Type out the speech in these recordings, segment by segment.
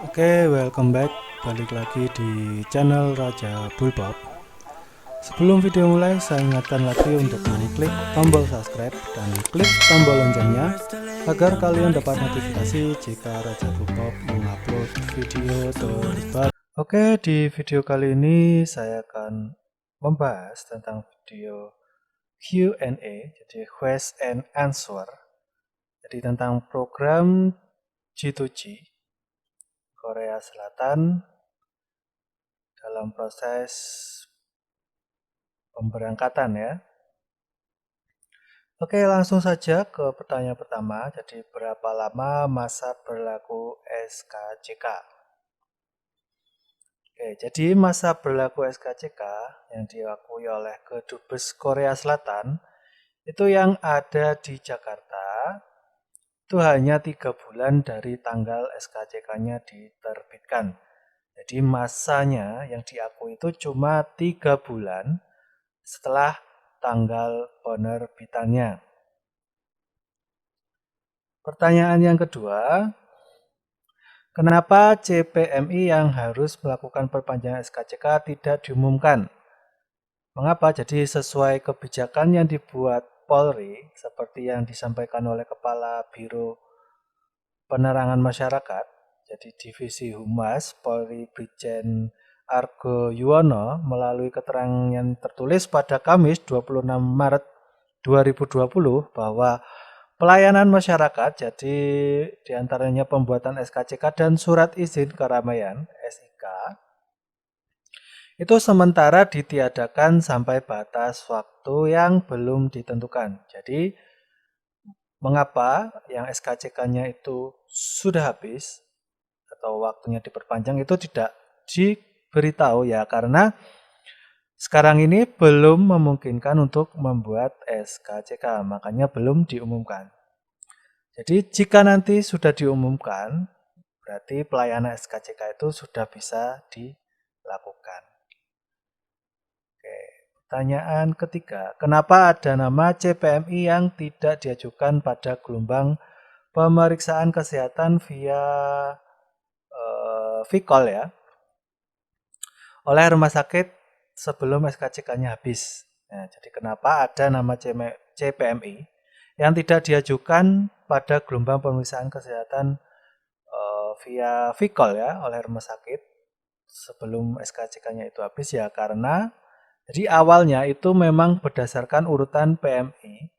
Oke, welcome back. Balik lagi di channel Raja Bulbab. Sebelum video mulai, saya ingatkan lagi untuk mengklik tombol subscribe dan klik tombol loncengnya agar kalian dapat notifikasi jika Raja Bulbab mengupload video terbaru. Oke, di video kali ini saya akan membahas tentang video Q&A, jadi question and answer. Jadi tentang program G2G Korea Selatan dalam proses pemberangkatan ya. Oke, langsung saja ke pertanyaan pertama. Jadi berapa lama masa berlaku SKCK? Oke, jadi masa berlaku SKCK yang diakui oleh Kedubes Korea Selatan itu yang ada di Jakarta itu hanya 3 bulan dari tanggal SKCK-nya diterbitkan. Jadi masanya yang diakui itu cuma 3 bulan setelah tanggal penerbitannya. Pertanyaan yang kedua, kenapa CPMI yang harus melakukan perpanjangan SKCK tidak diumumkan? Mengapa? Jadi sesuai kebijakan yang dibuat Polri, seperti yang disampaikan oleh Kepala Biro Penerangan Masyarakat, jadi Divisi Humas Polri Brigjen Argo Yuwono melalui keterangan yang tertulis pada Kamis 26 Maret 2020 bahwa pelayanan masyarakat, jadi diantaranya pembuatan SKCK dan surat izin keramaian (SIK), itu sementara ditiadakan sampai batas waktu yang belum ditentukan. Jadi mengapa yang SKCK-nya itu sudah habis atau waktunya diperpanjang itu tidak diberitahu ya, karena sekarang ini belum memungkinkan untuk membuat SKCK, makanya belum diumumkan. Jadi jika nanti sudah diumumkan, berarti pelayanan SKCK itu sudah bisa dilakukan. Oke, pertanyaan ketiga, kenapa ada nama CPMI yang tidak diajukan pada gelombang pemeriksaan kesehatan via Vicol ya, oleh rumah sakit sebelum SKCK-nya habis. Nah, jadi kenapa ada nama CPMI yang tidak diajukan pada gelombang pemeriksaan kesehatan via Vicol ya oleh rumah sakit sebelum SKCK-nya itu habis ya, karena jadi awalnya itu memang berdasarkan urutan PMI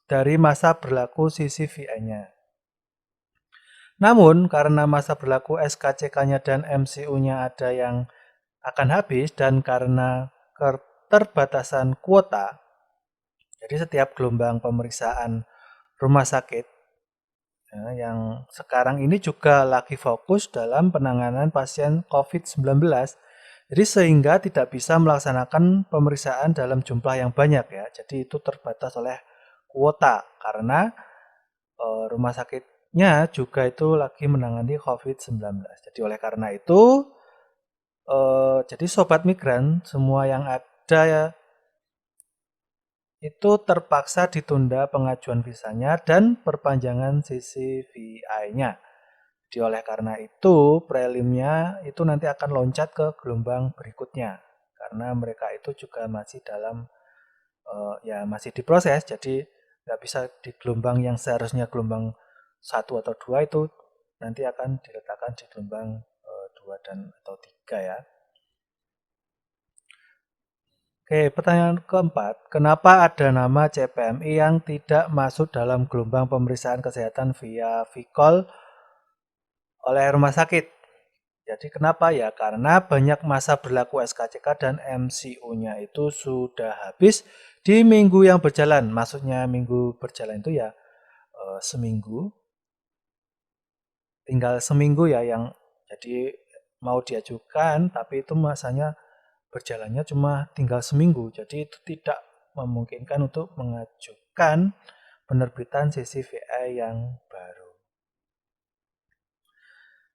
dari masa berlaku CCVI-nya. Namun karena masa berlaku SKCK-nya dan MCU-nya ada yang akan habis dan karena keterbatasan kuota, jadi setiap gelombang pemeriksaan rumah sakit ya, yang sekarang ini juga lagi fokus dalam penanganan pasien COVID-19, jadi sehingga tidak bisa melaksanakan pemeriksaan dalam jumlah yang banyak ya. Jadi itu terbatas oleh kuota karena rumah sakitnya juga itu lagi menangani COVID-19. Jadi oleh karena itu, jadi sobat migran semua yang ada ya, itu terpaksa ditunda pengajuan visanya dan perpanjangan CCVI-nya. Jadi oleh karena itu, prelimnya itu nanti akan loncat ke gelombang berikutnya. Karena mereka itu juga masih dalam, ya masih diproses, jadi nggak bisa di gelombang yang seharusnya gelombang 1 atau 2 itu nanti akan diletakkan di gelombang 2 dan atau 3 ya. Oke, pertanyaan keempat, kenapa ada nama CPMI yang tidak masuk dalam gelombang pemeriksaan kesehatan via Vicol oleh rumah sakit? Jadi kenapa ya? Karena banyak masa berlaku SKCK dan MCU-nya itu sudah habis di minggu yang berjalan. Maksudnya minggu berjalan itu ya seminggu, tinggal seminggu ya yang jadi mau diajukan, tapi itu masanya berjalannya cuma tinggal seminggu. Jadi itu tidak memungkinkan untuk mengajukan penerbitan CCVI yang baru.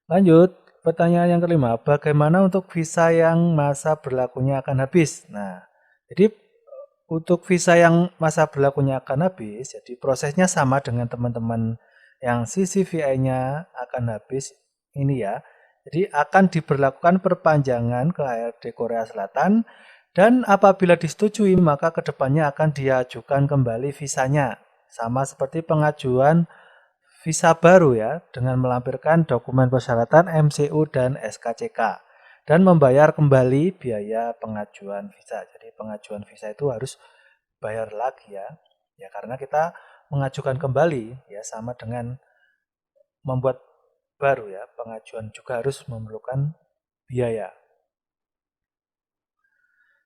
Lanjut, pertanyaan yang kelima, bagaimana untuk visa yang masa berlakunya akan habis? Nah, jadi untuk visa yang masa berlakunya akan habis, jadi prosesnya sama dengan teman-teman yang CCVI-nya akan habis. ini ya. Jadi akan diberlakukan perpanjangan ke HRD Korea Selatan dan apabila disetujui maka kedepannya akan diajukan kembali visanya. Sama seperti pengajuan visa baru ya, dengan melampirkan dokumen persyaratan MCU dan SKCK dan membayar kembali biaya pengajuan visa. Jadi pengajuan visa itu harus bayar lagi ya. Ya karena kita mengajukan kembali ya, sama dengan membuat baru ya, pengajuan juga harus memerlukan biaya.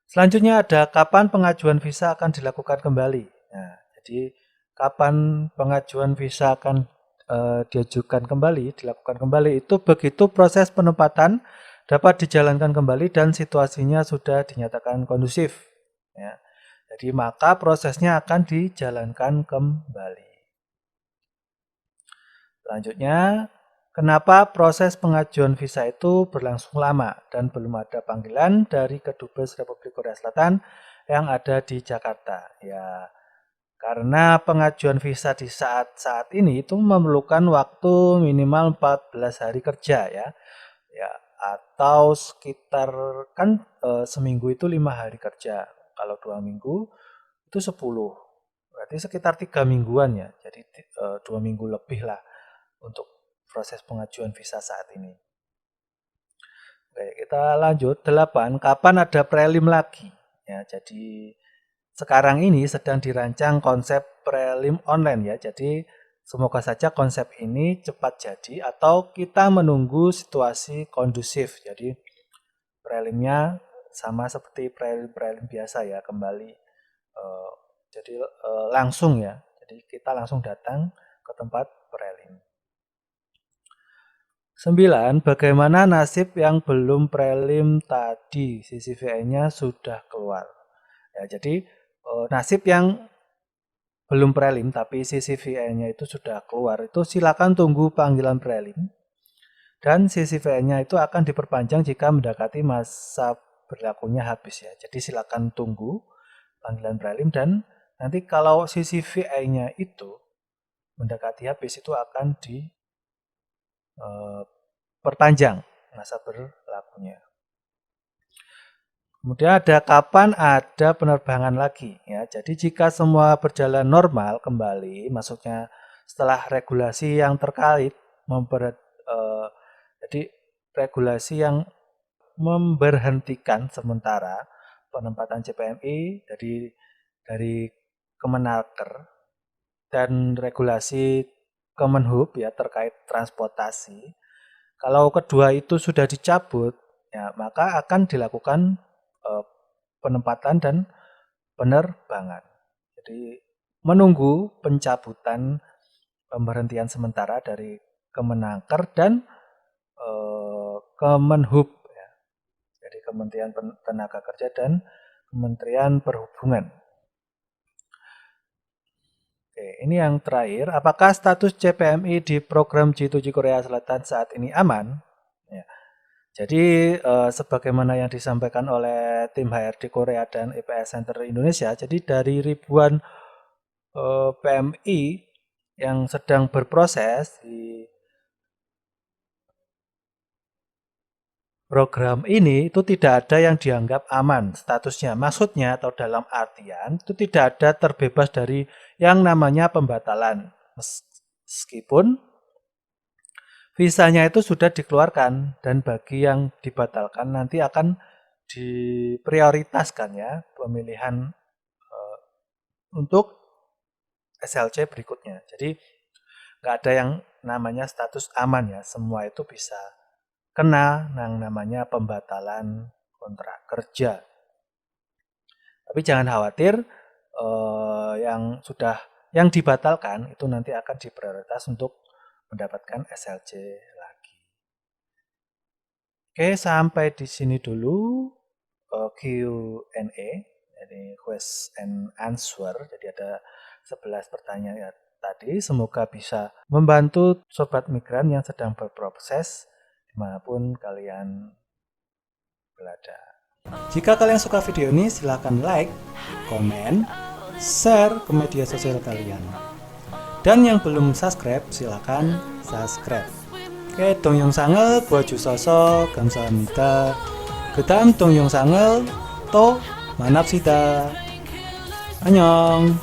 Selanjutnya ada kapan pengajuan visa akan dilakukan kembali. Nah, jadi kapan pengajuan visa akan diajukan kembali, dilakukan kembali itu begitu proses penempatan dapat dijalankan kembali dan situasinya sudah dinyatakan kondusif. Ya. Jadi maka prosesnya akan dijalankan kembali. Selanjutnya, kenapa proses pengajuan visa itu berlangsung lama dan belum ada panggilan dari Kedubes Republik Korea Selatan yang ada di Jakarta? Ya, karena pengajuan visa di saat ini itu memerlukan waktu minimal 14 hari kerja ya. Ya, atau sekitar kan seminggu itu 5 hari kerja. Kalau 2 minggu itu 10. Berarti sekitar 3 mingguan ya. Jadi 2 minggu lebih lah untuk proses pengajuan visa saat ini. Oke, kita lanjut. 8. Kapan ada prelim lagi? Ya, jadi sekarang ini sedang dirancang konsep prelim online ya. Jadi semoga saja konsep ini cepat jadi atau kita menunggu situasi kondusif. Jadi prelimnya sama seperti prelim biasa ya, kembali jadi langsung ya. Jadi kita langsung datang ke tempat prelim. 9. Bagaimana nasib yang belum prelim tadi? CCVA-nya sudah keluar. Ya, jadi nasib yang belum prelim tapi CCVA-nya itu sudah keluar, itu silakan tunggu panggilan prelim. Dan CCVA-nya itu akan diperpanjang jika mendekati masa berlakunya habis ya. Jadi silakan tunggu panggilan prelim dan nanti kalau CCVA-nya itu mendekati habis itu akan perpanjang masa berlakunya. Kemudian ada kapan ada penerbangan lagi ya. Jadi jika semua berjalan normal kembali, maksudnya setelah regulasi yang terkait jadi regulasi yang memberhentikan sementara penempatan CPMI dari Kemenaker dan regulasi Kemenhub ya terkait transportasi. Kalau kedua itu sudah dicabut, ya maka akan dilakukan penempatan dan penerbangan. Jadi menunggu pencabutan pemberhentian sementara dari Kemenaker dan Kemenhub, ya. Jadi Kementerian Tenaga Kerja dan Kementerian Perhubungan. Oke, ini yang terakhir. Apakah status CPMI di program G7 Korea Selatan saat ini aman? Ya. Jadi sebagaimana yang disampaikan oleh tim HRD Korea dan IPS Center Indonesia, jadi dari ribuan PMI yang sedang berproses di program ini itu tidak ada yang dianggap aman statusnya. Maksudnya atau dalam artian itu tidak ada terbebas dari yang namanya pembatalan. Meskipun visanya itu sudah dikeluarkan dan bagi yang dibatalkan nanti akan diprioritaskan ya pemilihan untuk SLC berikutnya. Jadi nggak ada yang namanya status aman ya, semua itu bisa kena yang namanya pembatalan kontrak kerja. Tapi jangan khawatir, yang dibatalkan itu nanti akan diprioritas untuk mendapatkan SLC lagi. Oke, sampai di sini dulu Q&A, jadi question and answer. Jadi ada 11 pertanyaan ya tadi. Semoga bisa membantu sobat migran yang sedang berproses dimanapun kalian berada. Jika kalian suka video ini, silahkan like, komen, share ke media sosial kalian. Dan yang belum subscribe, silahkan subscribe. 오케이, 동영상을 보여주셔서 감사합니다. 그 다음 동영상을 또 만납시다. 안녕.